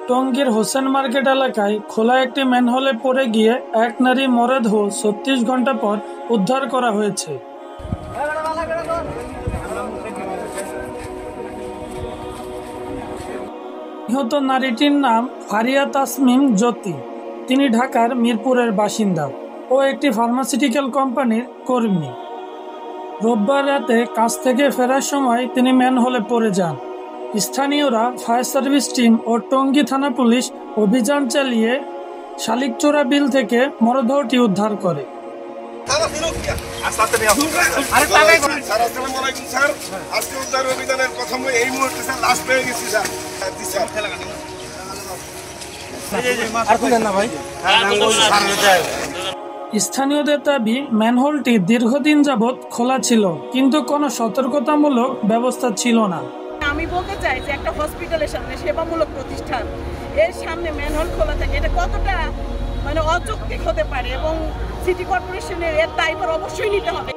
টঙ্গীর হোসেন মার্কেট এলাকায় খোলা একটি ম্যানহোলে পড়ে গিয়ে এক নারী মরদেহ ৩৬ ঘন্টা পর উদ্ধার করা হয়েছে। নিহত নারীটির নাম ফারিয়া তাসমিম জ্যোতি। তিনি ঢাকার মিরপুরের বাসিন্দা ও একটি ফার্মাসিউটিক্যাল কোম্পানির কর্মী। রোববার রাতে কাজ থেকে ফেরার সময় তিনি ম্যানহোলে পড়ে যান। স্থানীয়রা ফায়ার সার্ভিস টিম ও টঙ্গী থানা পুলিশ অভিযান চালিয়ে শালিকচোরা বিল থেকে মরদেহটি উদ্ধার করে। স্থানীয়দের দাবি, ম্যানহোলটি দীর্ঘদিন যাবৎ খোলা ছিল, কিন্তু কোনো সতর্কতামূলক ব্যবস্থা ছিল না। আমি বলতে চাই যে একটা হসপিটালের সামনে, সেবামূলক প্রতিষ্ঠান, এর সামনে ম্যানহোল খোলা থাকে, এটা কতটা অযৌক্তিক হতে পারে এবং সিটি কর্পোরেশনের এর দায়ভার অবশ্যই নিতে হবে।